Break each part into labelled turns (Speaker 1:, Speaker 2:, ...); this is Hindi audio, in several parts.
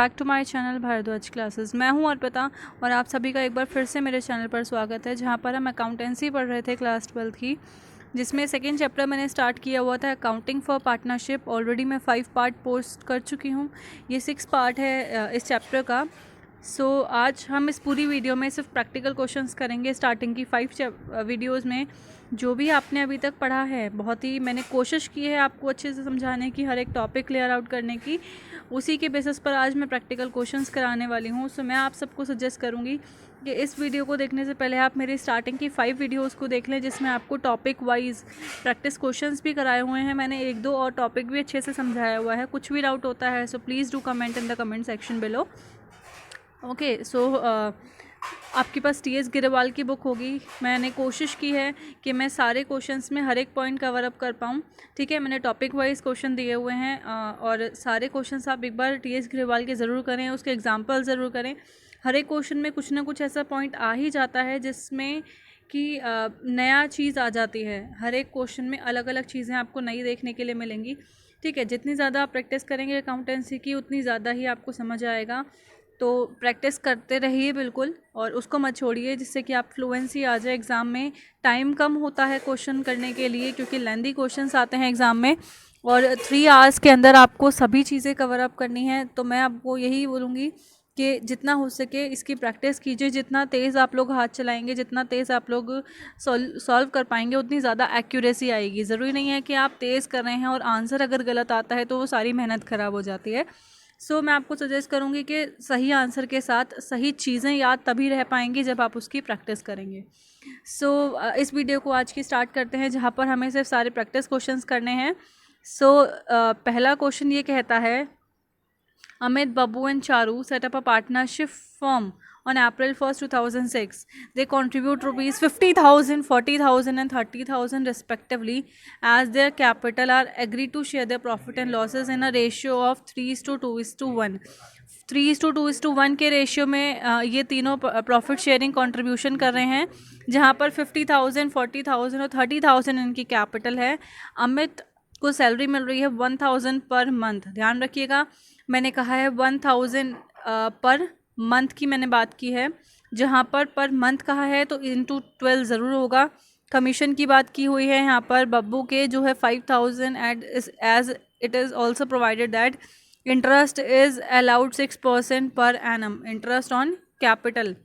Speaker 1: Back to my channel Bhardwaj classes. मैं हूं अर्पिता और आप सभी का एक बार फिर से मेरे चैनल पर स्वागत है, जहां पर हम अकाउंटेंसी पढ़ रहे थे क्लास 12 की, जिसमें सेकेंड चैप्टर मैंने स्टार्ट किया हुआ था अकाउंटिंग फॉर पार्टनरशिप। ऑलरेडी मैं 5 पार्ट पोस्ट कर चुकी हूं, ये 6 पार्ट है इस चैप्टर का। आज हम इस पूरी वीडियो में सिर्फ प्रैक्टिकल क्वेश्चंस करेंगे। स्टार्टिंग की 5 वीडियोज़ में जो भी आपने अभी तक पढ़ा है, बहुत ही मैंने कोशिश की है आपको अच्छे से समझाने की, हर एक टॉपिक क्लियर आउट करने की। उसी के बेसिस पर आज मैं प्रैक्टिकल क्वेश्चंस कराने वाली हूँ। मैं आप सबको सजेस्ट करूँगी कि इस वीडियो को देखने से पहले आप मेरी स्टार्टिंग की 5 वीडियोज़ को देख लें, जिसमें आपको टॉपिक वाइज प्रैक्टिस क्वेश्चंस भी कराए हुए हैं मैंने, 1-2 और टॉपिक भी अच्छे से समझाया हुआ है। कुछ भी डाउट होता है so please do comment in the comment section below. Okay, आपके पास टी.एस. गिरवाल की बुक होगी। मैंने कोशिश की है कि मैं सारे क्वेश्चंस में हर एक पॉइंट कवर अप कर पाऊँ। ठीक है, मैंने टॉपिक वाइज क्वेश्चन दिए हुए हैं और सारे क्वेश्चंस आप एक बार टी.एस. गिरवाल के ज़रूर करें, उसके एग्जाम्पल ज़रूर करें। हर एक क्वेश्चन में कुछ ना कुछ ऐसा पॉइंट आ ही जाता है जिसमें कि नया चीज़ आ जाती है। हर एक क्वेश्चन में अलग अलग चीज़ें आपको नई देखने के लिए मिलेंगी। ठीक है, जितनी ज़्यादा आप प्रैक्टिस करेंगे अकाउंटेंसी की, उतनी ज़्यादा ही आपको समझ आएगा। तो प्रैक्टिस करते रहिए बिल्कुल, और उसको मत छोड़िए, जिससे कि आप फ्लुएंसी आ जाए एग्ज़ाम में। टाइम कम होता है क्वेश्चन करने के लिए, क्योंकि लेंदी क्वेश्चंस आते हैं एग्ज़ाम में, और 3 आवर्स के अंदर आपको सभी चीज़ें कवर अप करनी है। तो मैं आपको यही बोलूँगी कि जितना हो सके इसकी प्रैक्टिस कीजिए। जितना तेज़ आप लोग हाथ चलाएंगे, जितना तेज़ आप लोग सॉल्व कर पाएंगे, उतनी ज़्यादा एक्यूरेसी आएगी। ज़रूरी नहीं है कि आप तेज़ कर रहे हैं और आंसर अगर गलत आता है तो वो सारी मेहनत ख़राब हो जाती है। मैं आपको सजेस्ट करूँगी कि सही आंसर के साथ सही चीज़ें याद तभी रह पाएंगी जब आप उसकी प्रैक्टिस करेंगे। इस वीडियो को आज की स्टार्ट करते हैं, जहाँ पर हमें सिर्फ सारे प्रैक्टिस क्वेश्चंस करने हैं। पहला क्वेश्चन ये कहता है, Amit, Babu and Charu set up a partnership firm on April 1st, 2006. They contribute rupees 50,000, 40,000 and 30,000 respectively as their capital, are agreed to share their profit and losses in a ratio of 3:2:1. 3:2:1 के रेशियो में ये तीनों प्रॉफिट शेयरिंग कंट्रीब्यूशन कर रहे हैं, जहाँ पर 50,000, 40,000 और 30,000 इनकी कैपिटल है। अमित को सैलरी मिल रही है 1,000 पर मंथ। ध्यान रखिएगा, मैंने कहा है 1,000 पर मंथ की मैंने बात की है। जहाँ पर मंथ कहा है तो इंटू 12 ज़रूर होगा। कमीशन की बात की हुई है यहाँ पर बब्बू के, जो है 5,000 as it is also provided that interest is allowed 6% per annum interest on capital.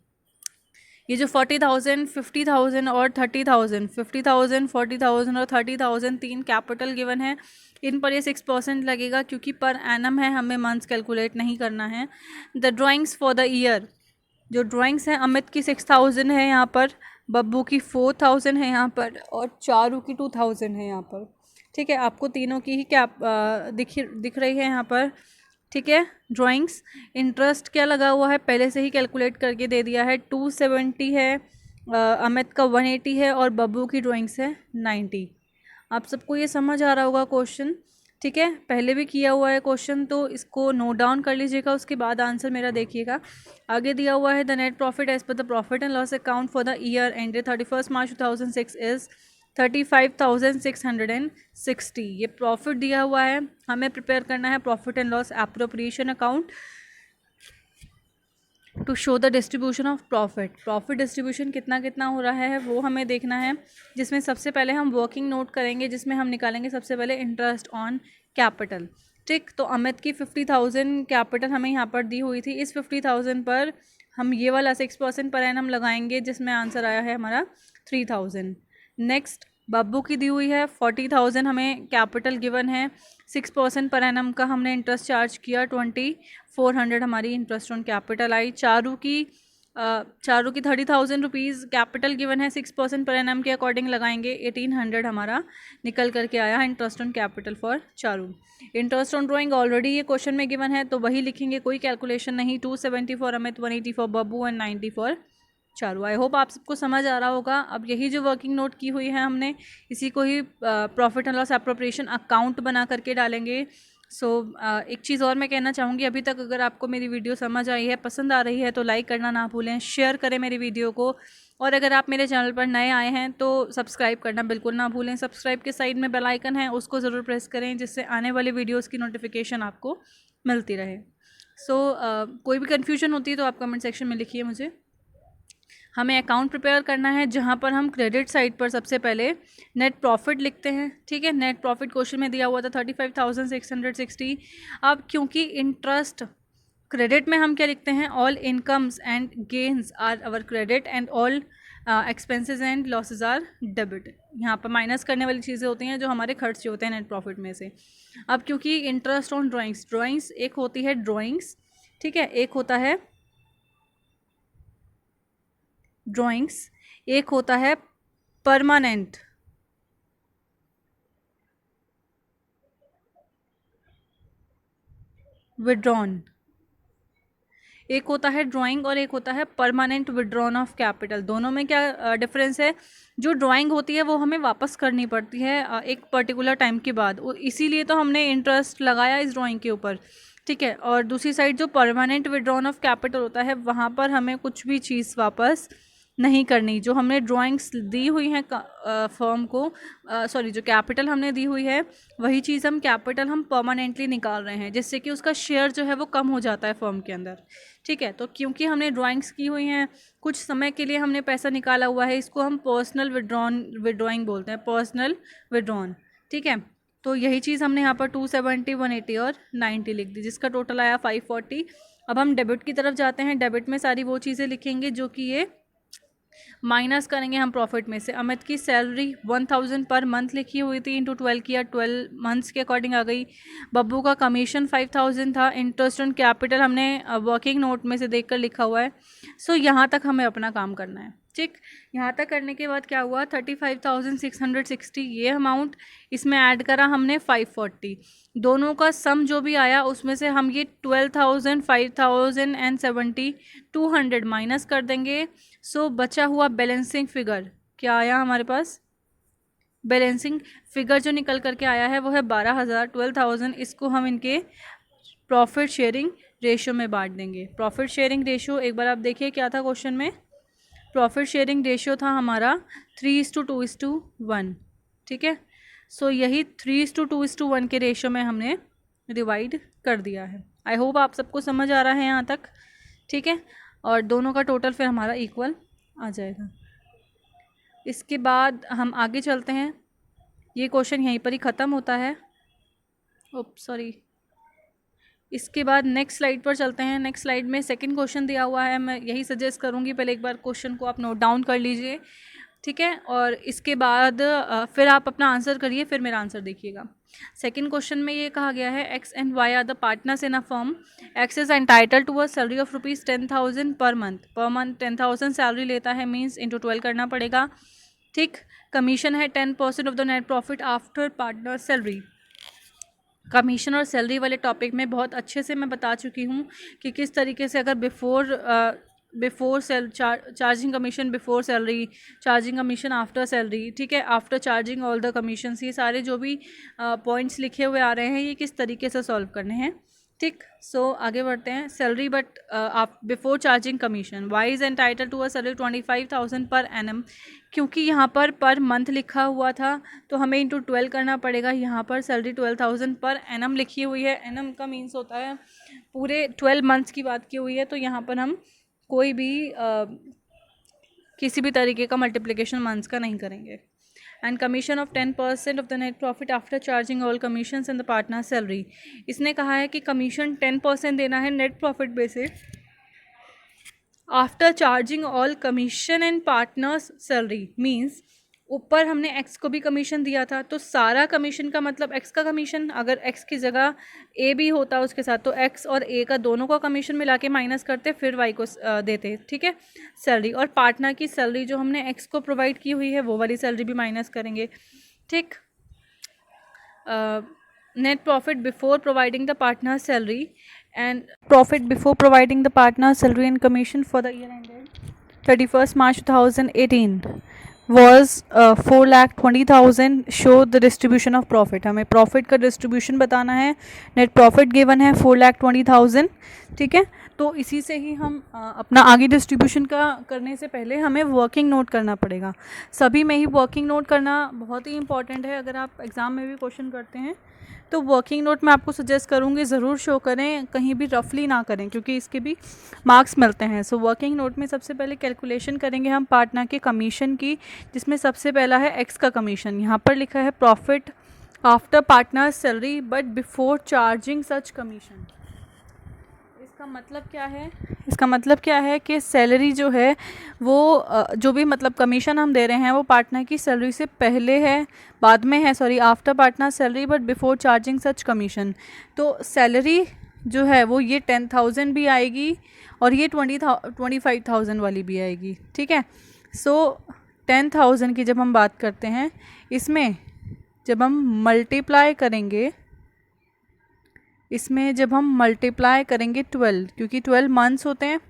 Speaker 1: ये जो 40,000, 50,000 और 30,000, 50,000, 40,000 और 30,000 तीन कैपिटल गिवन है, इन पर ये 6% लगेगा, क्योंकि पर एनम है, हमें मंथ्स कैलकुलेट नहीं करना है। The drawings for the year, जो ड्राइंग्स हैं अमित की 6,000 है यहाँ पर, बब्बू की 4,000 है यहाँ पर, और चारू की 2,000 है यहाँ पर। ठीक है, आपको तीनों की ही क्या दिख रही है यहाँ पर। ठीक है, ड्राइंग्स। इंटरेस्ट क्या लगा हुआ है पहले से ही कैलकुलेट करके दे दिया है, 270 है, अमित का 180 है, और बब्बू की ड्राइंग्स है 90। आप सबको ये समझ आ रहा होगा क्वेश्चन। ठीक है, पहले भी किया हुआ है क्वेश्चन, तो इसको नोट डाउन कर लीजिएगा, उसके बाद आंसर मेरा देखिएगा। आगे दिया हुआ है, the net profit as per the profit and loss account for the year ended 31 March 2006 is 35,660। ये प्रॉफिट दिया हुआ है, हमें प्रिपेयर करना है profit and loss appropriation account to show the distribution of profit distribution कितना कितना हो रहा है वो हमें देखना है, जिसमें सबसे पहले हम वर्किंग नोट करेंगे, जिसमें हम निकालेंगे सबसे पहले इंटरेस्ट ऑन कैपिटल। ठीक, तो अमित की 50,000 कैपिटल हमें यहाँ पर दी हुई थी। इस 50,000 पर हम ये वाला 6% पर एनम लगाएंगे, जिसमें आंसर आया है हमारा 3,000। नेक्स्ट, बब्बू की दी हुई है 40,000, हमें कैपिटल गिवन है, 6% पर एनम का हमने इंटरेस्ट चार्ज किया, 2,400 हमारी interest on capital I. Charu की 30,000 रुपीज़ कैपिटल गिवन है, 6% पर एनम के अकॉर्डिंग लगाएंगे, 1,800 हमारा निकल करके आया interest on capital for Charu. Interest on drawing already ये क्वेश्चन में गिवन है, तो वही लिखेंगे, कोई कैलकुलेशन नहीं। 270 for Amit, 180 for Babbu and 90 for Charu. I hope आप सबको समझ आ रहा होगा। अब यही जो वर्किंग नोट की हुई है हमने, इसी को ही profit and loss appropriation account बना करके डालेंगे। एक चीज़ और मैं कहना चाहूँगी, अभी तक अगर आपको मेरी वीडियो समझ आई है, पसंद आ रही है, तो लाइक करना ना भूलें, शेयर करें मेरी वीडियो को, और अगर आप मेरे चैनल पर नए आए हैं तो सब्सक्राइब करना बिल्कुल ना भूलें। सब्सक्राइब के साइड में बेल आइकन है, उसको ज़रूर प्रेस करें, जिससे आने वाली वीडियोज़ की नोटिफिकेशन आपको मिलती रहे। सो कोई भी कन्फ्यूजन होती है तो आप कमेंट सेक्शन में लिखिए मुझे। हमें अकाउंट प्रिपेयर करना है जहाँ पर हम क्रेडिट साइड पर सबसे पहले नेट प्रॉफिट लिखते हैं, ठीक है। नेट प्रॉफिट क्वेश्चन में दिया हुआ था 35,660। अब क्योंकि इंटरेस्ट क्रेडिट में हम क्या लिखते हैं, all incomes and gains are our credit and all expenses and losses are debit. यहाँ पर माइनस करने वाली चीज़ें होती हैं जो हमारे खर्चे होते हैं नेट प्रॉफिट में से। अब क्योंकि इंटरेस्ट ऑन ड्राइंग्स एक होती है ड्राइंग्स, ठीक है, एक होता है ड्राइंग्स, एक होता है परमानेंट विड्रॉन, एक होता है ड्राइंग और एक होता है परमानेंट विड्रॉन ऑफ कैपिटल। दोनों में क्या डिफरेंस है, जो ड्राइंग होती है वो हमें वापस करनी पड़ती है एक पर्टिकुलर टाइम के बाद, इसीलिए तो हमने इंटरेस्ट लगाया इस ड्राइंग के ऊपर, ठीक है। और दूसरी साइड जो परमानेंट विड्रॉन ऑफ कैपिटल होता है वहाँ पर हमें कुछ भी चीज़ वापस नहीं करनी। जो हमने ड्राइंग्स दी हुई हैं फर्म को, सॉरी जो कैपिटल हमने दी हुई है वही चीज़ हम कैपिटल हम परमानेंटली निकाल रहे हैं, जिससे कि उसका शेयर जो है वो कम हो जाता है फर्म के अंदर, ठीक है। तो क्योंकि हमने ड्राइंग्स की हुई हैं, कुछ समय के लिए हमने पैसा निकाला हुआ है, इसको हम पर्सनल विड्रॉइंग बोलते हैं, पर्सनल विड्रॉन, ठीक है। तो यही चीज़ हमने यहाँ पर 270, 180 और 90 लिख दी, जिसका टोटल आया 540। अब हम डेबिट की तरफ जाते हैं। डेबिट में सारी वो चीज़ें लिखेंगे जो कि ये माइनस करेंगे हम प्रॉफिट में से। अमित की सैलरी 1000 पर मंथ लिखी हुई थी, इंटू 12 किया, 12 मंथ्स के अकॉर्डिंग आ गई। बब्बू का कमीशन 5000 था। इंटरेस्ट ऑन कैपिटल हमने वर्किंग नोट में से देखकर लिखा हुआ है। सो यहाँ तक हमें अपना काम करना है, ठीक। यहाँ तक करने के बाद क्या हुआ, 35,660 ये अमाउंट, इसमें ऐड करा हमने 540। दोनों का सम जो भी आया उसमें से हम ये 12,000, 5,070, 200 माइनस कर देंगे। सो बचा हुआ बैलेंसिंग फिगर क्या आया हमारे पास, बैलेंसिंग फिगर जो निकल करके आया है वो है 12,000, 12,000। इसको हम इनके प्रॉफिट शेयरिंग रेशियो में बांट देंगे। प्रॉफिट शेयरिंग रेशियो एक बार आप देखिए क्या था क्वेश्चन में, प्रॉफिट शेयरिंग रेशियो था हमारा 3:2:1, ठीक है। सो यही 3:2:1 के रेशियो में हमने डिवाइड कर दिया है। आई होप आप सबको समझ आ रहा है यहाँ तक, ठीक है। और दोनों का टोटल फिर हमारा इक्वल आ जाएगा। इसके बाद हम आगे चलते हैं, ये क्वेश्चन यहीं पर ही ख़त्म होता है। ओप सॉरी, इसके बाद नेक्स्ट स्लाइड पर चलते हैं। नेक्स्ट स्लाइड में सेकंड क्वेश्चन दिया हुआ है। मैं यही सजेस्ट करूँगी पहले एक बार क्वेश्चन को आप नोट डाउन कर लीजिए, ठीक है, और इसके बाद फिर आप अपना आंसर करिए, फिर मेरा आंसर देखिएगा। सेकंड क्वेश्चन में ये कहा गया है, X and Y are the partners in a firm. X is entitled to a salary of ₹10,000 per month 10,000 salary लेता है, मीन्स इंटू 12 करना पड़ेगा, ठीक। कमीशन है 10% of the net profit after partner salary. Commission और सैलरी वाले टॉपिक में बहुत अच्छे से मैं बता चुकी हूँ कि किस तरीके से अगर before charging commission before salary, charging commission after salary, ठीक है, after charging all the commissions, ये सारे जो भी पॉइंट्स लिखे हुए आ रहे हैं ये किस तरीके से सॉल्व करने हैं, ठीक। सो आगे बढ़ते हैं। Salary but before charging commission, Y is entitled to a salary 25,000 per annum. क्योंकि यहाँ पर मंथ लिखा हुआ था तो हमें इंटू 12 करना पड़ेगा। यहाँ पर सैलरी 12,000 पर एनम लिखी हुई है। एनम का मीन्स होता है पूरे 12 मंथ्स की बात की हुई है, तो यहाँ पर हम कोई भी किसी भी तरीके का मल्टीप्लिकेशन मंथ्स का नहीं करेंगे। And commission of 10% of the net profit after charging all commission and the partner salary. इसने कहा है कि कमीशन 10% देना है net profit basis after charging all commission and partners salary. Means ऊपर हमने एक्स को भी कमीशन दिया था, तो सारा कमीशन का मतलब एक्स का कमीशन, अगर एक्स की जगह ए भी होता उसके साथ तो एक्स और ए का दोनों का कमीशन मिला के माइनस करते फिर वाई को देते, ठीक है, सैलरी। और पार्टनर की सैलरी जो हमने एक्स को प्रोवाइड की हुई है वो वाली सैलरी भी माइनस करेंगे, ठीक। Net profit before providing the partner salary and profit before providing the partner salary and commission for the year ended 31st March 2018 was 4,20,000. show the distribution of profit। हमें प्रॉफिट का डिस्ट्रीब्यूशन बताना है। नेट प्रॉफिट गिवन है 4,20,000, ठीक है। तो इसी से ही हम अपना आगे डिस्ट्रीब्यूशन का करने से पहले हमें वर्किंग नोट करना पड़ेगा। सभी में ही वर्किंग नोट करना बहुत ही इंपॉर्टेंट है। अगर आप एग्ज़ाम में भी क्वेश्चन करते हैं तो वर्किंग नोट मैं आपको सजेस्ट करूँगी ज़रूर शो करें, कहीं भी रफली ना करें क्योंकि इसके भी मार्क्स मिलते हैं। सो वर्किंग नोट में सबसे पहले कैलकुलेशन करेंगे हम पार्टनर के कमीशन की, जिसमें सबसे पहला है एक्स का कमीशन। यहाँ पर लिखा है profit after partner salary but before charging such commission. इसका मतलब क्या है? इसका मतलब क्या है कि सैलरी जो है वो जो भी मतलब कमीशन हम दे रहे हैं वो पार्टनर की सैलरी से पहले है, बाद में है, sorry, after partner salary but before charging such commission. तो सैलरी जो है वो ये 10,000 भी आएगी और ये 25,000 वाली भी आएगी, ठीक है। सो 10,000 की जब हम बात करते हैं, इसमें जब हम मल्टीप्लाई करेंगे, इसमें जब हम मल्टीप्लाई करेंगे 12, क्योंकि 12 मंथ्स होते हैं,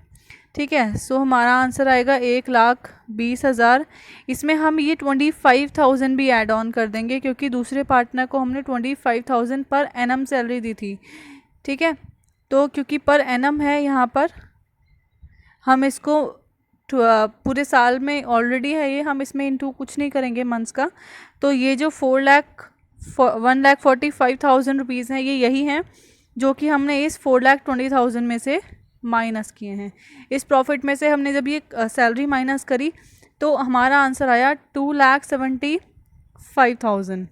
Speaker 1: ठीक है। सो हमारा आंसर आएगा 1,20,000। इसमें हम ये 25,000 भी ऐड ऑन कर देंगे क्योंकि दूसरे पार्टनर को हमने 25,000 पर एनम सैलरी दी थी, ठीक है। तो क्योंकि पर एनम है यहाँ पर, हम इसको पूरे साल में ऑलरेडी है ये, हम इसमें इंटू कुछ नहीं करेंगे मंथ्स का। तो ये जो 1,45,000 रुपीज़ हैं, ये यही हैं जो कि हमने इस 4,20,000 में से माइनस किए हैं। इस प्रॉफिट में से हमने जब ये सैलरी माइनस करी तो हमारा आंसर आया 2,75,000,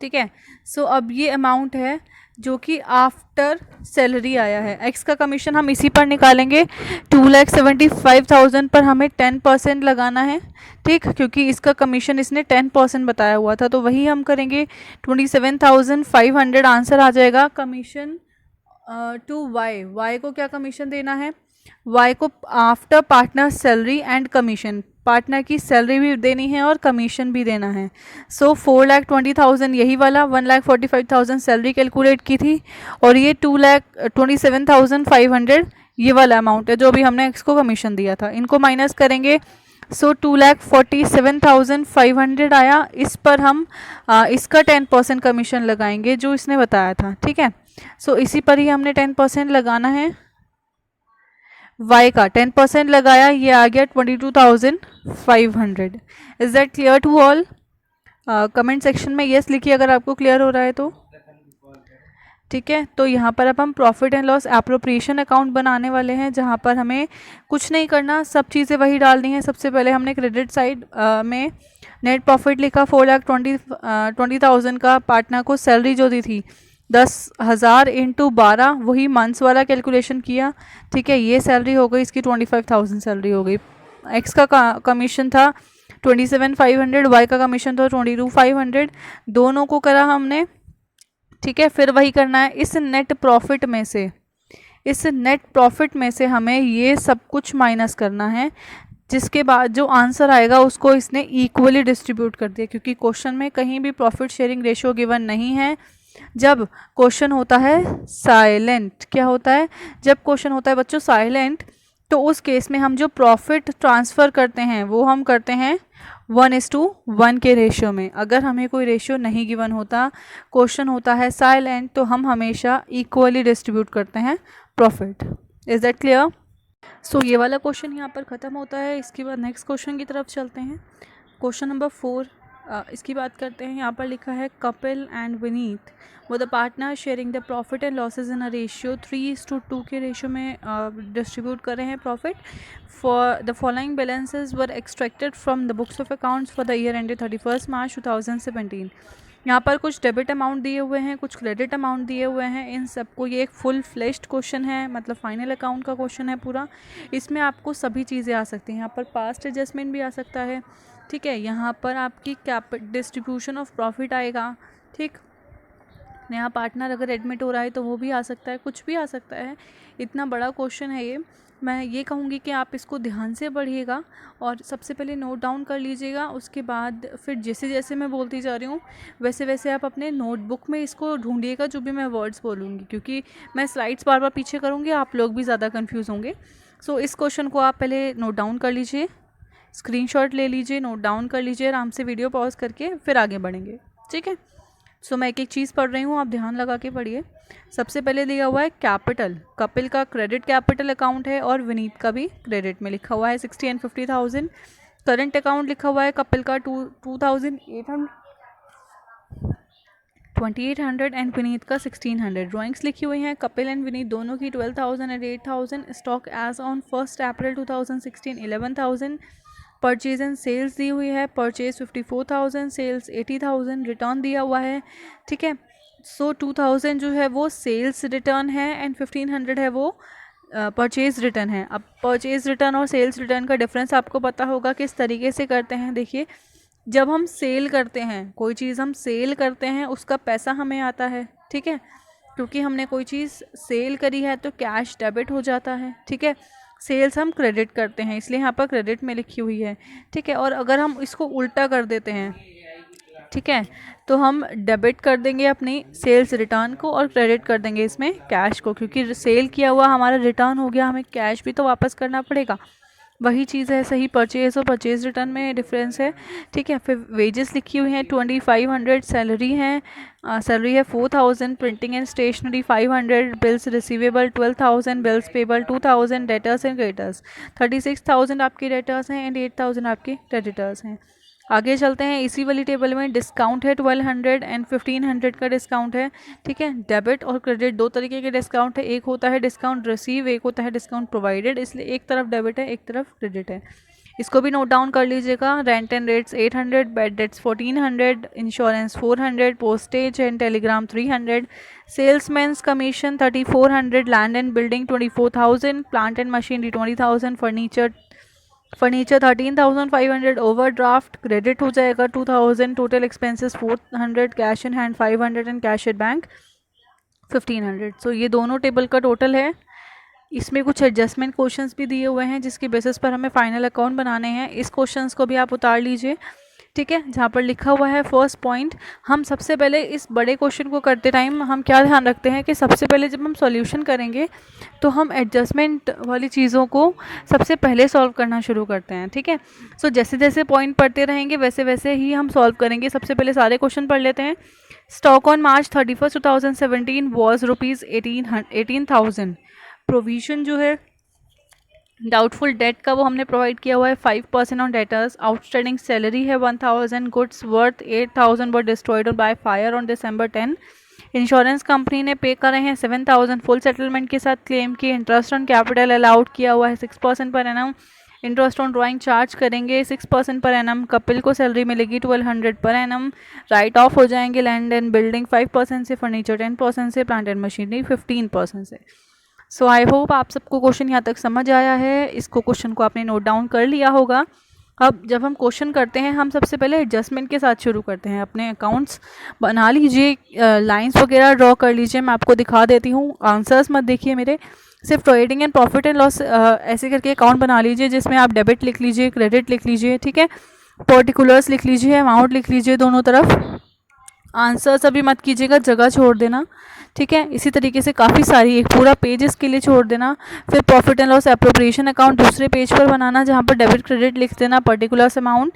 Speaker 1: ठीक है। सो अब ये अमाउंट है जो कि आफ्टर सैलरी आया है। एक्स का कमीशन हम इसी पर निकालेंगे, 2,75,000 पर हमें 10% लगाना है, ठीक, क्योंकि इसका कमीशन इसने 10% बताया हुआ था, तो वही हम करेंगे। 27,500 आंसर आ जाएगा। कमीशन टू वाई, वाई को क्या कमीशन देना है? वाई को after partner salary and commission, partner की सैलरी भी देनी है और कमीशन भी देना है। सो 4,20,000 यही वाला, 1,45,000 सैलरी कैलकुलेट की थी और ये 2,27,500 ये वाला अमाउंट है जो भी हमने एक्स को कमीशन दिया था। इनको माइनस करेंगे, सो 2,47,500 आया। इस पर हम इसका 10% कमीशन लगाएंगे जो इसने बताया था, ठीक है। सो इसी पर ही हमने 10% लगाना है। वाई का 10% लगाया, ये आ गया 22,500। Is that clear to all? Comment section में यस लिखिए अगर आपको क्लियर हो रहा है तो, ठीक है। तो यहाँ पर अब हम profit and loss appropriation account बनाने वाले हैं, जहाँ पर हमें कुछ नहीं करना, सब चीज़ें वही डालनी है। सबसे पहले हमने क्रेडिट साइड में नेट प्रॉफिट लिखा, 4,20,000 का पार्टनर को सैलरी जो दी थी 10,000 इंटू 12, वही मंथ्स वाला कैलकुलेशन किया, ठीक है। ये सैलरी हो गई, इसकी 25,000 सैलरी हो गई। एक्स का कमीशन था 27,500, वाई का कमीशन था 22,500, दोनों को करा हमने, ठीक है। फिर वही करना है, इस नेट प्रॉफिट में से, इस नेट प्रॉफिट में से हमें ये सब कुछ माइनस करना है, जिसके बाद जो आंसर आएगा उसको इसने इक्वली डिस्ट्रीब्यूट कर दिया, क्योंकि क्वेश्चन में कहीं भी प्रॉफिट शेयरिंग रेशियो गिवन नहीं है। जब क्वेश्चन होता है साइलेंट, क्या होता है? जब क्वेश्चन होता है बच्चों साइलेंट, तो उस केस में हम जो प्रॉफिट ट्रांसफ़र करते हैं वो हम करते हैं 1:1 के रेशियो में। अगर हमें कोई रेशियो नहीं गिवन होता, क्वेश्चन होता है साइलेंट, तो हम हमेशा इक्वली डिस्ट्रीब्यूट करते हैं profit. Is that clear? So ये वाला क्वेश्चन यहाँ पर ख़त्म होता है। इसके बाद नेक्स्ट क्वेश्चन की तरफ चलते हैं। क्वेश्चन नंबर 4 इसकी बात करते हैं। यहाँ पर लिखा है कपिल एंड विनीत वो the partner sharing the profit and losses in a ratio 3:2 के रेशियो में डिस्ट्रीब्यूट कर रहे हैं profit. For the following balances were extracted from the books of accounts for the year ended 31 मार्च 2017। यहाँ पर कुछ डेबिट अमाउंट दिए हुए हैं, कुछ क्रेडिट अमाउंट दिए हुए हैं। इन सबको, ये एक फुल फ्लेश्ड क्वेश्चन है, मतलब फाइनल अकाउंट का क्वेश्चन है पूरा। इसमें आपको सभी चीज़ें आ सकती हैं। यहाँ पर पास्ट एडजस्टमेंट भी आ सकता है, ठीक है। यहाँ पर आपकी डिस्ट्रीब्यूशन ऑफ प्रॉफिट आएगा, ठीक। नया पार्टनर अगर एडमिट हो रहा है तो वो भी आ सकता है, कुछ भी आ सकता है। इतना बड़ा क्वेश्चन है ये। मैं ये कहूँगी कि आप इसको ध्यान से पढ़िएगा और सबसे पहले नोट डाउन कर लीजिएगा। उसके बाद फिर जैसे जैसे मैं बोलती जा रही हूँ वैसे वैसे आप अपने नोटबुक में इसको ढूंढिएगा, जो भी मैं वर्ड्स बोलूँगी, क्योंकि मैं स्लाइड्स बार बार पीछे करूँगी, आप लोग भी ज़्यादा कन्फ्यूज़ होंगे। सो इस क्वेश्चन को आप पहले नोट डाउन कर लीजिए, स्क्रीनशॉट ले लीजिए, नोट डाउन कर लीजिए, आराम से वीडियो पॉज करके फिर आगे बढ़ेंगे, ठीक है। सो मैं एक एक चीज़ पढ़ रही हूँ, आप ध्यान लगा के पढ़िए। सबसे पहले दिया हुआ है कैपिटल, कपिल का क्रेडिट कैपिटल अकाउंट है और विनीत का भी क्रेडिट में लिखा हुआ है 60 and 50,000। करंट अकाउंट लिखा हुआ है कपिल का 2,800 2800 एंड विनीत का 1600। ड्राइंग्स लिखी हुई हैं कपिल एंड विनीत दोनों की 12,000 and 8,000। Stock as on 1 April 2016 11,000। Purchase and sales दी हुई है, परचेज 54,000, सेल्स 80,000, रिटर्न दिया हुआ है, ठीक है। सो 2,000 जो है वो सेल्स रिटर्न है एंड 1,500 है वो परचेज रिटर्न है। अब परचेज रिटर्न और सेल्स रिटर्न का डिफरेंस आपको पता होगा किस तरीके से करते हैं। देखिए, जब हम सेल करते हैं, कोई चीज़ हम सेल करते हैं, उसका पैसा हमें आता है, ठीक है, क्योंकि हमने कोई चीज़ सेल करी है तो कैश डेबिट हो जाता है, ठीक है। सेल्स हम क्रेडिट करते हैं, इसलिए यहाँ पर क्रेडिट में लिखी हुई है, ठीक है। और अगर हम इसको उल्टा कर देते हैं, ठीक है, तो हम डेबिट कर देंगे अपनी सेल्स रिटर्न को और क्रेडिट कर देंगे इसमें कैश को, क्योंकि सेल किया हुआ हमारा रिटर्न हो गया, हमें कैश भी तो वापस करना पड़ेगा। वही चीज़ है, सही परचेज और परचेज रिटर्न में डिफरेंस है, ठीक है। फिर वेजेस लिखी हुई हैं 2,500, सैलरी है 4,000, printing and stationery 500, bills receivable 12,000, bills payable 2,000, debtors and creditors 36,000 आपके डेटर्स हैं एंड 8,000 आपके क्रेडिटर्स हैं। आगे चलते हैं, इसी वाली टेबल में डिस्काउंट है 1,200 एंड 1,500 का डिस्काउंट है, ठीक है। डेबिट और क्रेडिट दो तरीके के डिस्काउंट है, एक होता है डिस्काउंट रिसीव, एक होता है डिस्काउंट प्रोवाइडेड, इसलिए एक तरफ डेबिट है एक तरफ क्रेडिट है। इसको भी नोट डाउन कर लीजिएगा। Rent and rates 800, bad debts 1,400, insurance 400, postage and telegram 300, salesmen's commission 3,400, land and building 24,000, plant and machinery 20,000, furniture 13,500, overdraft credit हो जाएगा 2,000, total expenses 400, cash in hand 500 and cash at bank 1,500। So ये दोनों टेबल का टोटल है। इसमें कुछ एडजस्टमेंट क्वेश्चंस भी दिए हुए हैं जिसकी बेसिस पर हमें फाइनल अकाउंट बनाने हैं। इस क्वेश्चंस को भी आप उतार लीजिए, ठीक है, जहाँ पर लिखा हुआ है फर्स्ट पॉइंट। हम सबसे पहले इस बड़े क्वेश्चन को करते टाइम हम क्या ध्यान रखते हैं कि सबसे पहले जब हम सॉल्यूशन करेंगे तो हम एडजस्टमेंट वाली चीज़ों को सबसे पहले सॉल्व करना शुरू करते हैं, ठीक है। सो जैसे जैसे पॉइंट पढ़ते रहेंगे वैसे वैसे ही हम सॉल्व करेंगे। सबसे पहले सारे क्वेश्चन पढ़ लेते हैं। Stock on March 31, 2017 was ₹18,000। Provision जो है डाउटफुल डेट का वो हमने प्रोवाइड किया हुआ है 5% ऑन डेटर्स। आउटस्टैंडिंग सैलरी है 1,000, goods worth 8,000 were destroyed by fire on December 10। Insurance company ने पे करे हैं 7,000 फुल सेटलमेंट के साथ क्लेम की। इंटरेस्ट ऑन कैपिटल अलाउड किया हुआ है 6% per annum. Interest on drawing charge करेंगे 6% पर एनम। कपिल को सैलरी मिलेगी 1,200 पर एनम। राइट ऑफ हो जाएंगे लैंड एंड बिल्डिंग 5% से, फर्नीचर 10% से, प्लांट एंड मशीनरी 15% से। सो आई होप आप सबको क्वेश्चन यहाँ तक समझ आया है। इसको क्वेश्चन को आपने नोट डाउन कर लिया होगा। अब जब हम क्वेश्चन करते हैं हम सबसे पहले एडजस्टमेंट के साथ शुरू करते हैं। अपने अकाउंट्स बना लीजिए, लाइंस वगैरह ड्रॉ कर लीजिए। मैं आपको दिखा देती हूँ, आंसर्स मत देखिए मेरे, सिर्फ trading and profit and loss ऐसे करके अकाउंट बना लीजिए जिसमें आप डेबिट लिख लीजिए, क्रेडिट लिख लीजिए, ठीक है, पर्टिकुलर्स लिख लीजिए, अमाउंट लिख लीजिए दोनों तरफ। आंसर्स अभी मत कीजिएगा, जगह छोड़ देना, ठीक है। इसी तरीके से काफ़ी सारी एक पूरा पेज इसके लिए छोड़ देना। फिर profit and loss appropriation account दूसरे पेज पर बनाना जहाँ पर डेबिट क्रेडिट लिख देना, पर्टिकुलर्स अमाउंट।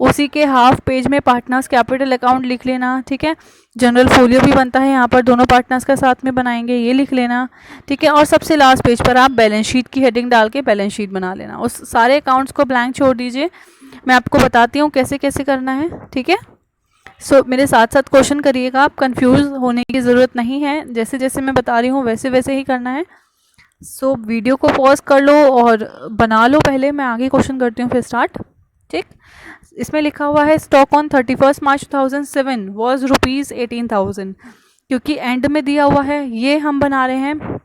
Speaker 1: उसी के हाफ पेज में पार्टनर्स कैपिटल अकाउंट लिख लेना, ठीक है। जनरल फोलियो भी बनता है यहाँ पर, दोनों पार्टनर्स का साथ में बनाएंगे, ये लिख लेना, ठीक है। और सबसे लास्ट पेज पर आप बैलेंस शीट की हेडिंग डाल के बैलेंस शीट बना लेना। उस सारे अकाउंट्स को ब्लैंक छोड़ दीजिए। मैं आपको बताती हूँ कैसे कैसे करना है, ठीक है। सो मेरे साथ साथ क्वेश्चन करिएगा, आप कंफ्यूज होने की ज़रूरत नहीं है, जैसे जैसे मैं बता रही हूँ वैसे वैसे ही करना है। सो वीडियो को पॉज कर लो और बना लो पहले, मैं आगे क्वेश्चन करती हूँ फिर स्टार्ट, ठीक। इसमें लिखा हुआ है स्टॉक ऑन 31 March 2007 वॉज ₹18,000, क्योंकि एंड में दिया हुआ है ये हम बना रहे हैं।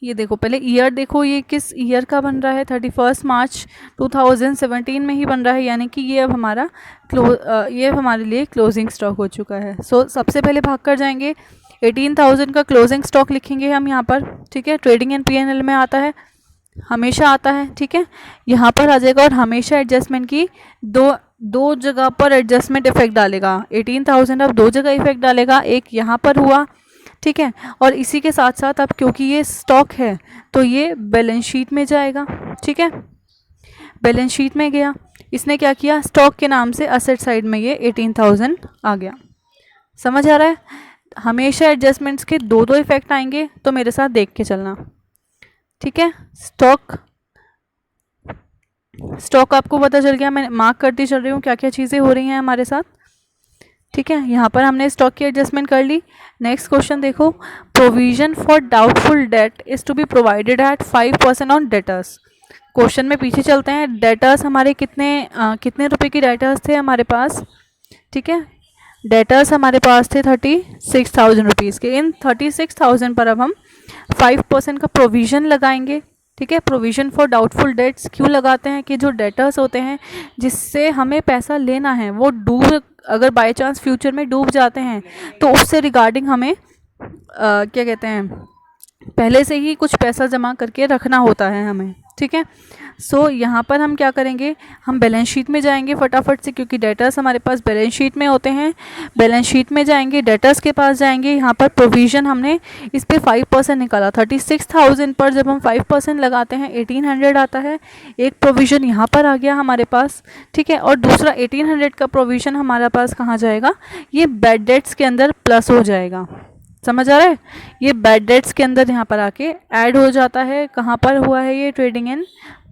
Speaker 1: ये देखो, पहले ईयर देखो, ये किस ईयर का बन रहा है, 31 मार्च 2017 में ही बन रहा है, यानी कि ये अब हमारा ये हमारे लिए क्लोजिंग स्टॉक हो चुका है। सो सबसे पहले भाग कर जाएंगे, 18,000 का क्लोजिंग स्टॉक लिखेंगे हम यहाँ पर, ठीक है। ट्रेडिंग एंड P&L में आता है, हमेशा आता है, ठीक है, यहाँ पर आ जाएगा। और हमेशा एडजस्टमेंट की दो जगह पर एडजस्टमेंट इफेक्ट डालेगा। 18,000 अब दो जगह इफेक्ट डालेगा, एक यहाँ पर हुआ, ठीक है, और इसी के साथ साथ अब क्योंकि ये स्टॉक है तो ये बैलेंस शीट में जाएगा, ठीक है। बैलेंस शीट में गया, इसने क्या किया, स्टॉक के नाम से असेट साइड में ये 18,000 आ गया। समझ आ रहा है? हमेशा एडजस्टमेंट्स के दो दो इफेक्ट आएंगे, तो मेरे साथ देख के चलना, ठीक है। स्टॉक आपको पता चल गया, मैं मार्क करती चल रही हूँ क्या क्या चीज़ें हो रही हैं हमारे साथ, ठीक है, यहाँ पर हमने स्टॉक की एडजस्टमेंट कर ली। नेक्स्ट क्वेश्चन देखो, provision for doubtful debt is to be provided at 5% on debtors. Question में पीछे चलते हैं। डेटर्स हमारे कितने रुपए की डेटर्स थे हमारे पास, ठीक है, डेटर्स हमारे पास थे 36,000 रुपीज़ के। इन 36,000 पर अब हम 5% का प्रोविज़न लगाएंगे। ठीक है, प्रोविज़न फॉर डाउटफुल डेट्स क्यों लगाते हैं कि जो डेटर्स होते हैं जिससे हमें पैसा लेना है वो अगर बाय चांस फ्यूचर में डूब जाते हैं तो उससे रिगार्डिंग हमें क्या कहते हैं, पहले से ही कुछ पैसा जमा करके रखना होता है हमें। ठीक है, सो यहाँ पर हम क्या करेंगे, हम बैलेंस शीट में जाएंगे फटाफट से, क्योंकि डेटर्स हमारे पास बैलेंस शीट में होते हैं। बैलेंस शीट में जाएंगे, डेटर्स के पास जाएंगे। यहाँ पर प्रोविज़न हमने इस पर 5% निकाला। 36,000 पर जब हम 5% लगाते हैं 1,800 आता है। एक प्रोविज़न यहाँ पर आ गया हमारे पास। ठीक है, और दूसरा 1,800 का प्रोविज़न हमारे पास कहाँ जाएगा, ये बैड डेट्स के अंदर प्लस हो जाएगा। समझ आ रहा है, ये बैड डेट्स के अंदर यहाँ पर आके ऐड हो जाता है। कहाँ पर हुआ है ये, ट्रेडिंग एंड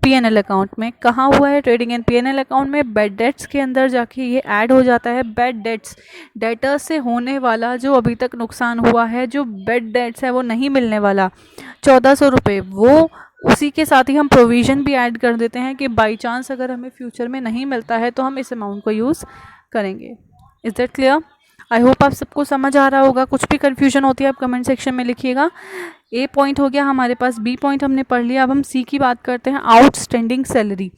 Speaker 1: पीएनएल अकाउंट में। कहाँ हुआ है, ट्रेडिंग एंड पीएनएल अकाउंट में। बैड डेट्स के अंदर जाके ये ऐड हो जाता है। बैड डेट्स, डेटर्स से होने वाला जो अभी तक नुकसान हुआ है, जो बैड डेट्स है वो नहीं मिलने वाला 1,400 रुपये, वो उसी के साथ ही हम प्रोविज़न भी ऐड कर देते हैं कि बाई चांस अगर हमें फ्यूचर में नहीं मिलता है तो हम इस अमाउंट को यूज़ करेंगे। Is that clear? I hope आप सबको समझ आ रहा होगा। कुछ भी कन्फ्यूजन होती है आप कमेंट सेक्शन में लिखिएगा। ए पॉइंट हो गया हमारे पास, बी पॉइंट हमने पढ़ लिया। अब हम सी की बात करते हैं, आउटस्टैंडिंग सैलरी।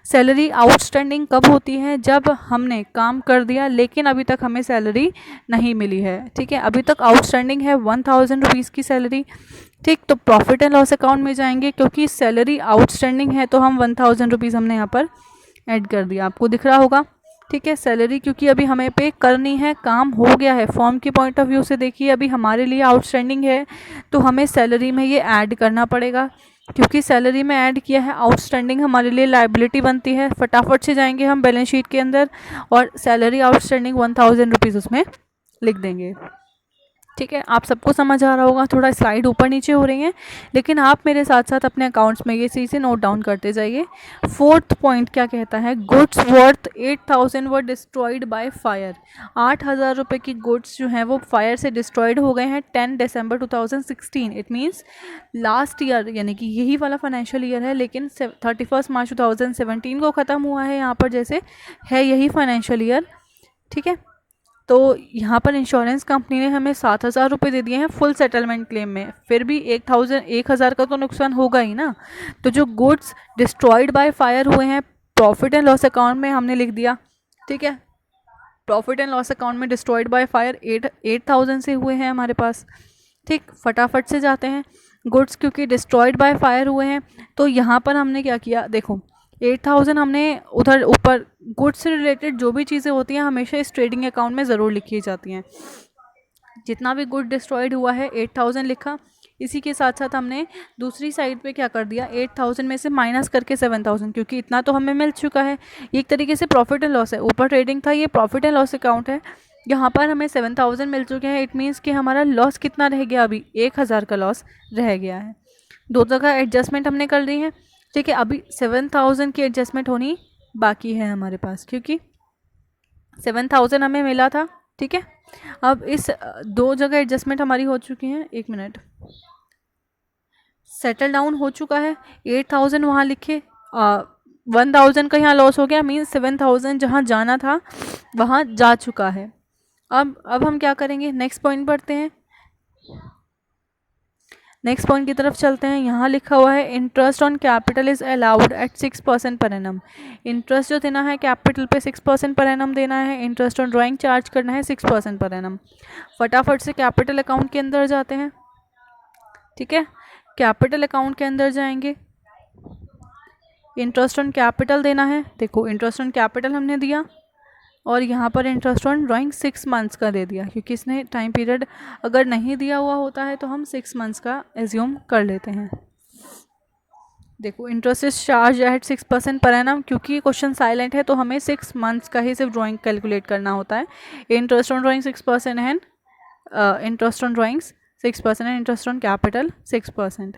Speaker 1: सैलरी आउटस्टैंडिंग कब होती है, जब हमने काम कर दिया लेकिन अभी तक हमें सैलरी नहीं मिली है। ठीक है, अभी तक आउटस्टैंडिंग है 1,000 रुपीज़ की सैलरी। ठीक, तो प्रॉफिट एंड लॉस अकाउंट में जाएंगे, क्योंकि सैलरी आउटस्टैंडिंग है तो हम 1,000 रुपीज़ हमने यहाँ पर ऐड कर दिया, आपको दिख रहा होगा। ठीक है, सैलरी क्योंकि अभी हमें पे करनी है, काम हो गया है। फॉर्म के पॉइंट ऑफ व्यू से देखिए अभी हमारे लिए आउटस्टैंडिंग है तो हमें सैलरी में ये ऐड करना पड़ेगा, क्योंकि सैलरी में ऐड किया है। आउटस्टैंडिंग हमारे लिए लायबिलिटी बनती है। फटाफट से जाएंगे हम बैलेंस शीट के अंदर और सैलरी आउटस्टैंडिंग 1,000 रुपीज़ उसमें लिख देंगे। ठीक है, आप सबको समझ आ रहा होगा। थोड़ा स्लाइड ऊपर नीचे हो रही हैं, लेकिन आप मेरे साथ साथ अपने अकाउंट्स में ये चीज़ें नोट डाउन करते जाइए। फोर्थ पॉइंट क्या कहता है, goods worth 8,000 were destroyed by fire. 8,000 रुपये की गुड्स जो हैं वो फायर से डिस्ट्रॉयड हो गए हैं 10 दिसंबर 2016। इट मीन्स लास्ट ईयर, यानी कि यही वाला फाइनेंशियल ईयर है, लेकिन 31 मार्च 2017 को ख़त्म हुआ है। यहाँ पर जैसे है यही फाइनेंशियल ईयर। ठीक है, तो यहाँ पर इंश्योरेंस कंपनी ने हमें 7,000 रुपये दे दिए हैं फुल सेटलमेंट क्लेम में। फिर भी 1,000 का तो नुकसान होगा ही ना। तो जो गुड्स डिस्ट्रॉयड बाय फायर हुए हैं प्रॉफिट एंड लॉस अकाउंट में हमने लिख दिया। ठीक है, प्रॉफिट एंड लॉस अकाउंट में डिस्ट्रॉयड बाय फायर 8,000 से हुए हैं हमारे पास। ठीक, फटाफट से जाते हैं। गुड्स क्योंकि डिस्ट्रॉयड बाय फायर हुए हैं तो यहाँ पर हमने क्या किया, देखो 8,000 हमने उधर ऊपर गुड्स से रिलेटेड जो भी चीज़ें होती हैं हमेशा इस ट्रेडिंग अकाउंट में ज़रूर लिखी जाती हैं। जितना भी गुड डिस्ट्रॉयड हुआ है 8,000 लिखा। इसी के साथ साथ हमने दूसरी साइड पे क्या कर दिया, 8,000 में से माइनस करके 7,000, क्योंकि इतना तो हमें मिल चुका है। ये एक तरीके से प्रॉफिट एंड लॉस है। ऊपर ट्रेडिंग था, ये प्रॉफिट एंड लॉस अकाउंट है। यहाँ पर हमें 7,000 मिल चुके हैं। इट मीन्स कि हमारा लॉस कितना रह गया, अभी 1,000 का लॉस रह गया है। दो जगह एडजस्टमेंट हमने कर ली है। ठीक है, अभी 7,000 की एडजस्टमेंट होनी बाकी है हमारे पास, क्योंकि 7,000 हमें मिला था। ठीक है, अब इस दो जगह एडजस्टमेंट हमारी हो चुकी हैं। एक मिनट, सेटल डाउन हो चुका है। 8,000 वहाँ लिखे, 1,000 का यहाँ लॉस हो गया। मीन्स 7,000 जहाँ जाना था वहाँ जा चुका है। अब हम क्या करेंगे, नेक्स्ट पॉइंट पढ़ते हैं। नेक्स्ट पॉइंट की तरफ चलते हैं। यहाँ लिखा हुआ है interest on capital is allowed at 6% per annum. Interest जो देना है कैपिटल पे 6% पर एनम देना है। इंटरेस्ट ऑन ड्राइंग चार्ज करना है 6% पर एनम। फटाफट से कैपिटल अकाउंट के अंदर जाते हैं। ठीक है, कैपिटल अकाउंट के अंदर जाएंगे, इंटरेस्ट ऑन कैपिटल देना है। देखो इंटरेस्ट ऑन कैपिटल हमने दिया और यहाँ पर इंटरेस्ट ऑन ड्राइंग 6 मंथ्स का दे दिया, क्योंकि इसने टाइम पीरियड अगर नहीं दिया हुआ होता है तो हम 6 मंथ्स का एज्यूम कर लेते हैं। देखो interest is charge at 6% per annum, क्योंकि क्वेश्चन साइलेंट है तो हमें 6 मंथ्स का ही सिर्फ ड्राइंग कैलकुलेट करना होता है। इंटरेस्ट ऑन ड्राइंग 6% है, इंटरेस्ट ऑन ड्राइंग्स 6% है, इंटरेस्ट ऑन कैपिटल 6%।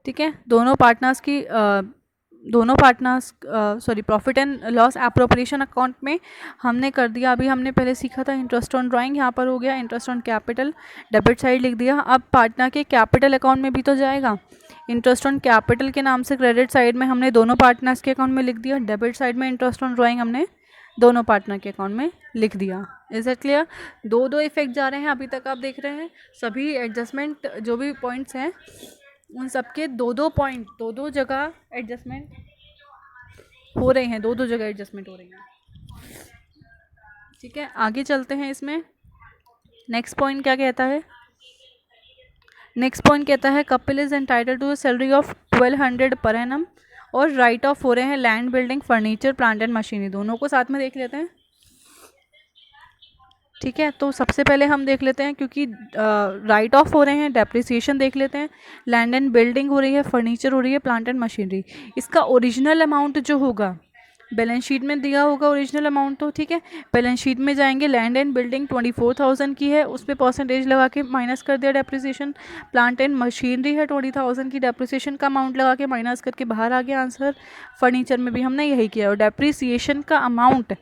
Speaker 1: ठीक है, दोनों पार्टनर्स की दोनों partners profit and loss appropriation account में हमने कर दिया। अभी हमने पहले सीखा था इंटरेस्ट ऑन ड्राइंग, यहाँ पर हो गया interest on capital, debit side लिख दिया। अब पार्टनर के कैपिटल अकाउंट में भी तो जाएगा, इंटरेस्ट ऑन कैपिटल के नाम से क्रेडिट साइड में हमने दोनों पार्टनर्स के अकाउंट में लिख दिया, डेबिट साइड में इंटरेस्ट ऑन ड्राइंग हमने दोनों पार्टनर के अकाउंट में लिख दिया। Is it clear? दो इफेक्ट जा रहे हैं अभी तक आप देख रहे हैं। सभी एडजस्टमेंट जो भी पॉइंट्स हैं उन सबके दो पॉइंट, दो जगह एडजस्टमेंट हो रहे हैं, दो जगह एडजस्टमेंट हो रही हैं। ठीक है, आगे चलते हैं। इसमें नेक्स्ट पॉइंट क्या कहता है? नेक्स्ट पॉइंट कहता है Kapil is entitled to salary of 1200 per annum, और राइट ऑफ हो रहे हैं land, building, furniture, plant and machinery. दोनों को साथ में देख लेते हैं। ठीक है, तो सबसे पहले हम देख लेते हैं, क्योंकि राइट ऑफ हो रहे हैं, डेप्रिसिएशन देख लेते हैं। लैंड एंड बिल्डिंग हो रही है, फर्नीचर हो रही है, प्लांट एंड मशीनरी। इसका ओरिजिनल अमाउंट जो होगा बैलेंस शीट में दिया होगा ओरिजिनल अमाउंट तो। ठीक है, बैलेंस शीट में जाएंगे, लैंड एंड बिल्डिंग 24,000 की है, उस पर परसेंटेज लगा के माइनस कर दिया डेप्रिसिएशन। प्लांट एंड मशीनरी है 20,000 की, डेप्रिसिएशन का अमाउंट लगा के माइनस करके बाहर आ गया आंसर। फर्नीचर में भी हमने यही किया। और डेप्रिसिएशन का अमाउंट,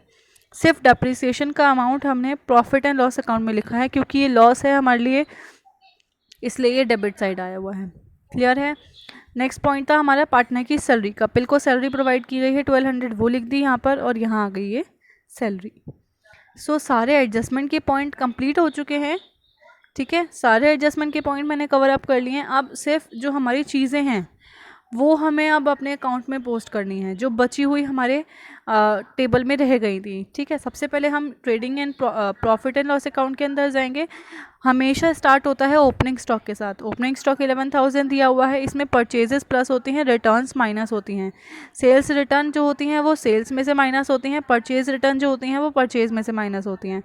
Speaker 1: सिर्फ डेप्रिसिएशन का अमाउंट हमने प्रॉफिट एंड लॉस अकाउंट में लिखा है, क्योंकि ये लॉस है हमारे लिए, इसलिए ये डेबिट साइड आया हुआ है। क्लियर है? नेक्स्ट पॉइंट था हमारा पार्टनर की सैलरी। कपिल को सैलरी प्रोवाइड की गई है 1200, वो लिख दी यहाँ पर, और यहाँ आ गई है सैलरी। सो सारे एडजस्टमेंट के पॉइंट कंप्लीट हो चुके हैं। ठीक है, सारे एडजस्टमेंट के पॉइंट मैंने कवर अप कर लिए हैं। अब सिर्फ जो हमारी चीज़ें हैं वो हमें अब अपने अकाउंट में पोस्ट करनी है, जो बची हुई हमारे टेबल में रह गई थी। ठीक है, सबसे पहले हम trading and profit and loss account के अंदर जाएंगे। हमेशा स्टार्ट होता है ओपनिंग स्टॉक के साथ। ओपनिंग स्टॉक 11,000 दिया हुआ है, इसमें परचेजेस प्लस होती हैं, रिटर्न्स माइनस होती हैं। सेल्स रिटर्न जो होती हैं वो सेल्स में से माइनस होती हैं, परचेज रिटर्न जो होती हैं वो परचेज में से माइनस होती हैं।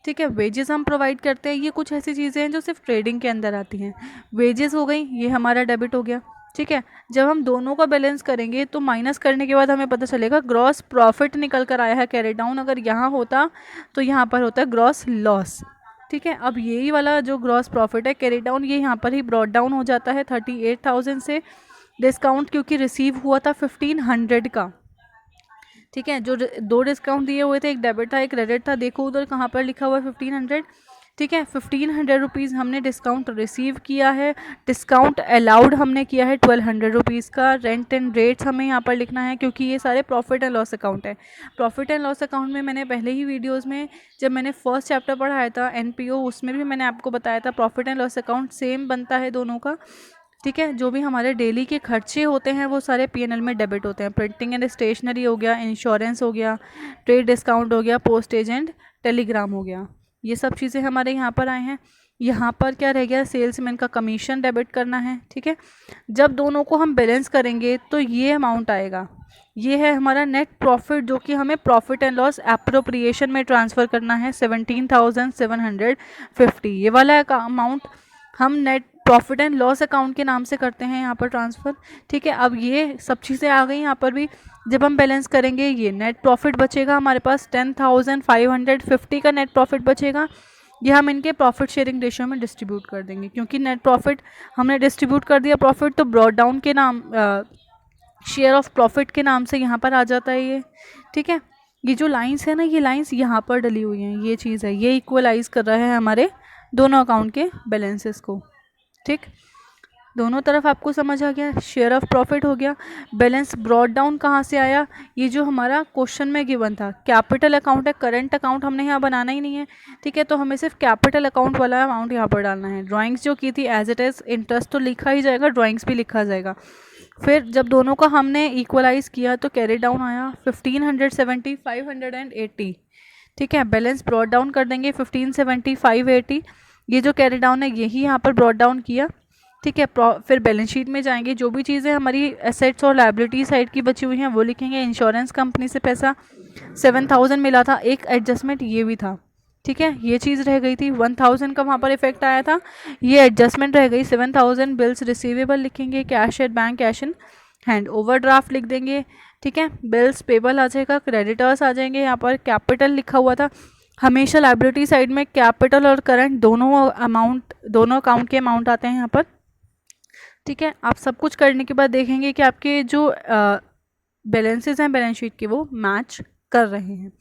Speaker 1: ठीक है, वेजेस हम प्रोवाइड करते हैं। ये कुछ ऐसी चीज़ें हैं जो सिर्फ ट्रेडिंग के अंदर आती हैं। वेजेस हो गई, ये हमारा डेबिट हो गया। ठीक है, जब हम दोनों का बैलेंस करेंगे तो माइनस करने के बाद हमें पता चलेगा ग्रॉस प्रॉफिट निकल कर आया है कैरी डाउन। अगर यहाँ होता तो यहाँ पर होता है ग्रॉस लॉस। ठीक है, अब यही वाला जो ग्रॉस प्रॉफिट है कैरी डाउन, ये यहाँ पर ही ब्रॉड डाउन हो जाता है 38,000 से। डिस्काउंट क्योंकि रिसीव हुआ था 1500 का। ठीक है, जो दो डिस्काउंट दिए हुए थे, एक डेबिट था एक क्रेडिट था। देखो उधर कहाँ पर लिखा हुआ है 1500। ठीक है, 1500 रुपीज़ हमने डिस्काउंट रिसीव किया है। डिस्काउंट अलाउड हमने किया है 1200 रुपीज़ का। रेंट एंड रेट्स हमें यहाँ पर लिखना है, क्योंकि ये सारे प्रॉफिट एंड लॉस अकाउंट है। प्रॉफिट एंड लॉस अकाउंट में मैंने पहले ही वीडियोस में, जब मैंने फर्स्ट चैप्टर पढ़ाया था एनपीओ, उसमें भी मैंने आपको बताया था profit and loss account same बनता है दोनों का। ठीक है, जो भी हमारे डेली के खर्चे होते हैं वो सारे पीएनएल में डेबिट होते हैं। प्रिंटिंग एंड स्टेशनरी हो गया, इंश्योरेंस हो गया, ट्रेड डिस्काउंट हो गया, पोस्टेज एंड टेलीग्राम हो गया, ये सब चीज़ें हमारे यहाँ पर आए हैं। यहाँ पर क्या रह गया? सेल्समैन का कमीशन डेबिट करना है। ठीक है, जब दोनों को हम बैलेंस करेंगे तो ये अमाउंट आएगा। ये है हमारा नेट प्रॉफिट, जो कि हमें प्रॉफिट एंड लॉस एप्रोप्रिएशन में ट्रांसफ़र करना है 17,750। ये वाला अमाउंट हम net profit and loss account के नाम से करते हैं यहाँ पर ट्रांसफ़र। ठीक है, अब ये सब चीज़ें आ गई यहाँ पर भी। जब हम बैलेंस करेंगे ये नेट प्रॉफिट बचेगा हमारे पास 10,550 का नेट प्रॉफिट बचेगा। ये हम इनके प्रॉफिट शेयरिंग रेशियो में डिस्ट्रीब्यूट कर देंगे, क्योंकि नेट प्रॉफिट हमने डिस्ट्रीब्यूट कर दिया प्रॉफिट, तो ब्रॉड डाउन के नाम शेयर ऑफ प्रॉफिट के नाम से यहाँ पर आ जाता है ये। ठीक है, ये जो लाइंस है ना, ये लाइंस यहाँ पर डली हुई हैं, ये चीज़ है, ये इक्वलाइज कर रहा है हमारे दोनों अकाउंट के बैलेंसेस को। ठीक, दोनों तरफ आपको समझ आ गया। शेयर ऑफ प्रॉफिट हो गया। बैलेंस ब्रॉड डाउन कहाँ से आया? ये जो हमारा क्वेश्चन में गिवन था, कैपिटल अकाउंट है, करंट अकाउंट हमने यहाँ बनाना ही नहीं है। ठीक है, तो हमें सिर्फ कैपिटल अकाउंट वाला अमाउंट यहाँ पर डालना है। ड्राइंग्स जो की थी एज इट इज़, इंटरेस्ट तो लिखा ही जाएगा, ड्राइंग्स भी लिखा जाएगा। फिर जब दोनों का हमने इक्वलाइज किया तो कैरी डाउन आया 1570, 580। ठीक है, बैलेंस ब्रॉड डाउन कर देंगे 1570, 580। ये जो कैरी डाउन है यही यहाँ पर ब्रॉड डाउन किया। ठीक है, फिर बैलेंस शीट में जाएंगे, जो भी चीज़ें हमारी एसेट्स और लायबिलिटी साइड की बची हुई हैं वो लिखेंगे। इंश्योरेंस कंपनी से पैसा 7,000 मिला था, एक एडजस्टमेंट ये भी था। ठीक है, ये चीज़ रह गई थी। 1,000 का वहाँ पर इफेक्ट आया था, ये एडजस्टमेंट रह गई। 7,000 बिल्स रिसीवेबल लिखेंगे, cash at bank, cash in hand, overdraft लिख देंगे। ठीक है, बिल्स पेबल आ जाएगा, क्रेडिटर्स आ जाएंगे। यहाँ पर कैपिटल लिखा हुआ था, हमेशा लायबिलिटी साइड में कैपिटल और करंट दोनों अकाउंट के अमाउंट आते हैं यहाँ पर। ठीक है, आप सब कुछ करने के बाद देखेंगे कि आपके जो बैलेंसेस हैं बैलेंस शीट के वो मैच कर रहे हैं।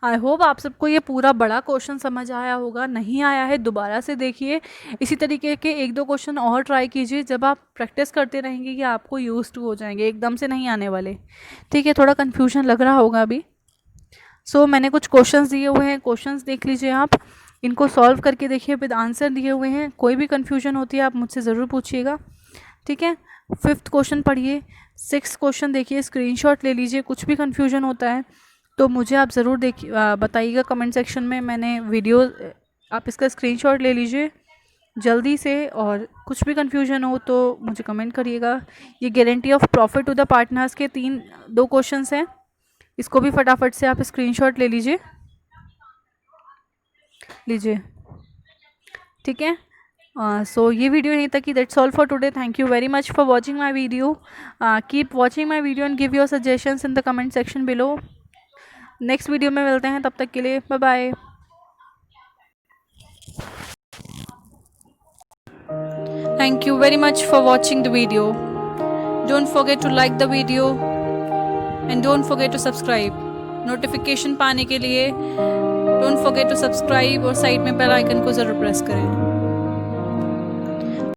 Speaker 1: आई होप आप सबको ये पूरा बड़ा क्वेश्चन समझ आया होगा। नहीं आया है दोबारा से देखिए, इसी तरीके के 1-2 क्वेश्चन और ट्राई कीजिए। जब आप प्रैक्टिस करते रहेंगे कि आपको यूज टू हो जाएंगे, एकदम से नहीं आने वाले। ठीक है, थोड़ा कन्फ्यूजन लग रहा होगा अभी। मैंने कुछ क्वेश्चंस दिए हुए हैं, क्वेश्चंस देख लीजिए आप, इनको सॉल्व करके देखिए, विद आंसर दिए हुए हैं। कोई भी कन्फ्यूजन होती है आप मुझसे ज़रूर पूछिएगा। ठीक है, 5th क्वेश्चन पढ़िए, 6th क्वेश्चन देखिए, स्क्रीनशॉट ले लीजिए। कुछ भी कन्फ्यूजन होता है तो मुझे आप ज़रूर देखिए, बताइएगा कमेंट सेक्शन में। मैंने वीडियो, आप इसका स्क्रीनशॉट ले लीजिए जल्दी से, और कुछ भी कन्फ्यूजन हो तो मुझे कमेंट करिएगा। ये guarantee of profit to the partners के 2 क्वेश्चंस हैं, इसको भी फटाफट से आप स्क्रीनशॉट ले लीजिए। ठीक है, ये वीडियो यहीं तक ही। That's all for today. Thank you very much for watching my video. Keep watching my video and give your suggestions in the comment section below. Next video में मिलते हैं, तब तक के लिए bye bye. Thank you very much for watching the video. Don't forget to like the video and don't forget to subscribe. Notification पाने के लिए don't forget to subscribe और साइड में बेल आइकन को ज़रूर प्रेस करें।